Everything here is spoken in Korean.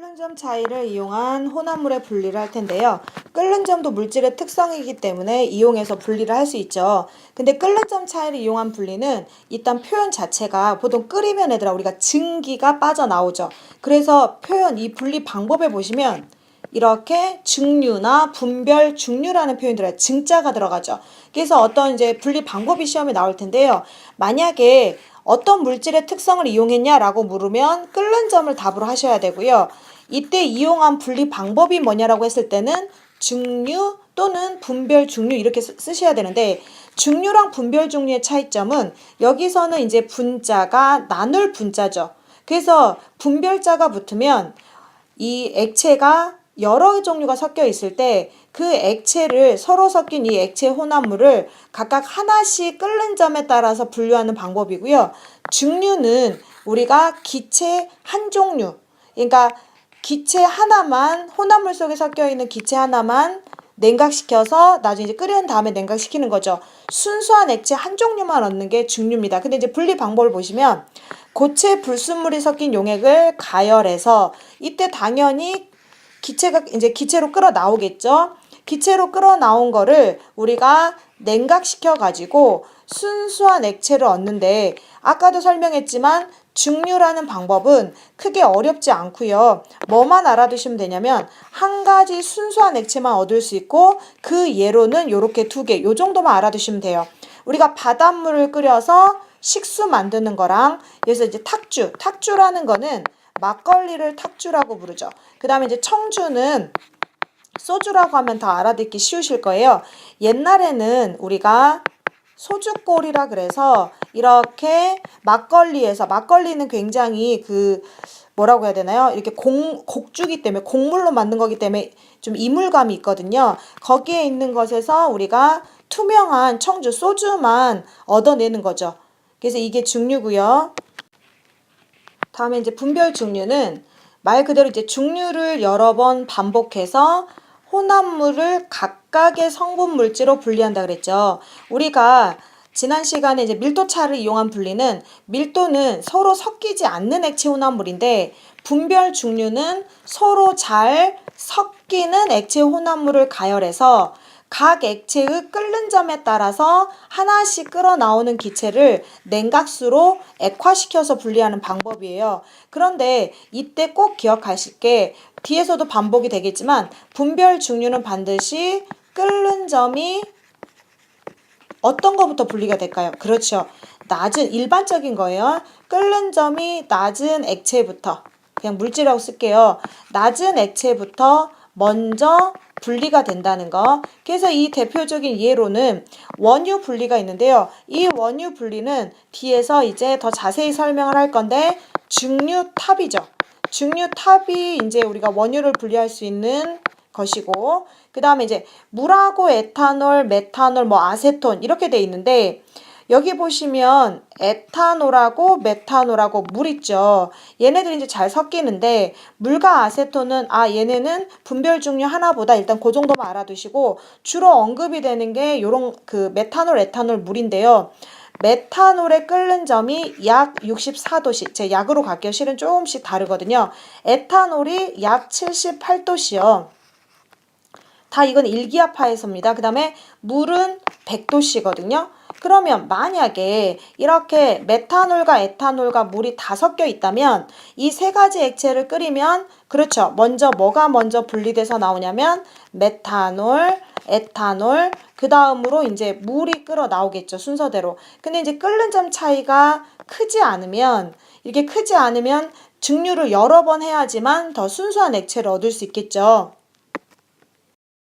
끓는 점 차이를 이용한 혼합물의 분리를 할 텐데요. 끓는 점도 물질의 특성이기 때문에 이용해서 분리를 할 수 있죠. 근데 끓는 점 차이를 이용한 분리는 일단 표현 자체가 보통 끓이면 얘들아 우리가 증기가 빠져나오죠. 그래서 표현 이 분리 방법에 보시면 이렇게 증류나 분별 증류라는 표현이 들어요. 증자가 들어가죠. 그래서 어떤 이제 분리 방법이 시험에 나올 텐데요. 만약에 어떤 물질의 특성을 이용했냐라고 물으면 끓는 점을 답으로 하셔야 되고요. 이때 이용한 분리 방법이 뭐냐라고 했을 때는 증류 또는 분별 증류 이렇게 쓰셔야 되는데 증류랑 분별 증류의 차이점은 여기서는 이제 분자가 나눌 분자죠. 그래서 분별자가 붙으면 이 액체가 여러 종류가 섞여 있을 때 그 액체를 서로 섞인 이 액체 혼합물을 각각 하나씩 끓는 점에 따라서 분류하는 방법이고요. 증류는 우리가 기체 한 종류, 그러니까 기체 하나만 혼합물 속에 섞여 있는 기체 하나만 냉각시켜서 나중에 이제 끓인 다음에 냉각시키는 거죠. 순수한 액체 한 종류만 얻는 게 증류입니다. 근데 이제 분리 방법을 보시면 고체 불순물이 섞인 용액을 가열해서 이때 당연히 기체가 이제 기체로 끓어 나오겠죠. 기체로 끓어 나온 거를 우리가 냉각시켜 가지고 순수한 액체를 얻는데 아까도 설명했지만 증류라는 방법은 크게 어렵지 않고요. 뭐만 알아두시면 되냐면 한 가지 순수한 액체만 얻을 수 있고 그 예로는 요렇게 두 개, 요 정도만 알아두시면 돼요. 우리가 바닷물을 끓여서 식수 만드는 거랑 그래서 이제 탁주라는 거는 막걸리를 탁주라고 부르죠. 그 다음에 이제 청주는 소주라고 하면 더 알아듣기 쉬우실 거예요. 옛날에는 우리가 소주골이라 그래서 이렇게 막걸리는 굉장히 그 뭐라고 해야 되나요? 이렇게 곡주기 때문에 곡물로 만든 거기 때문에 좀 이물감이 있거든요. 거기에 있는 것에서 우리가 투명한 청주 소주만 얻어내는 거죠. 그래서 이게 증류고요. 다음에 이제 분별 증류는 말 그대로 이제 증류를 여러 번 반복해서 혼합물을 각각의 성분 물질로 분리한다 그랬죠. 우리가 지난 시간에 이제 밀도차를 이용한 분리는 밀도는 서로 섞이지 않는 액체 혼합물인데 분별 증류는 서로 잘 섞이는 액체 혼합물을 가열해서 각 액체의 끓는 점에 따라서 하나씩 끓어 나오는 기체를 냉각수로 액화시켜서 분리하는 방법이에요. 그런데 이때 꼭 기억하실 게 뒤에서도 반복이 되겠지만 분별 증류는 반드시 끓는 점이 어떤 것부터 분리가 될까요? 그렇죠. 낮은 일반적인 거예요. 끓는 점이 낮은 액체부터 그냥 물질이라고 쓸게요. 낮은 액체부터 먼저 분리가 된다는 거. 그래서 이 대표적인 예로는 원유 분리가 있는데요. 이 원유 분리는 뒤에서 이제 더 자세히 설명을 할 건데 증류탑이죠. 증류탑이 이제 우리가 원유를 분리할 수 있는 것이고 그 다음에 이제 물하고 에탄올, 메탄올, 뭐 아세톤 이렇게 돼 있는데 여기 보시면 에탄올하고 메탄올하고 물 있죠. 얘네들이 이제 잘 섞이는데 물과 아세톤은 얘네는 분별 증류 하나보다 일단 그 정도만 알아두시고 주로 언급이 되는 게 요런 그 메탄올, 에탄올 물인데요. 메탄올의 끓는 점이 약 64도씨. 제 약으로 갈게요. 실은 조금씩 다르거든요. 에탄올이 약 78도씨요. 다 이건 일기압화해서입니다. 그 다음에 물은 100도씨거든요. 그러면 만약에 이렇게 메탄올과 에탄올과 물이 다 섞여 있다면 이 세 가지 액체를 끓이면 그렇죠. 뭐가 먼저 분리돼서 나오냐면 메탄올, 에탄올, 그 다음으로 이제 물이 끓어 나오겠죠. 순서대로. 근데 이제 끓는 점 차이가 크지 않으면 이렇게 크지 않으면 증류를 여러 번 해야지만 더 순수한 액체를 얻을 수 있겠죠.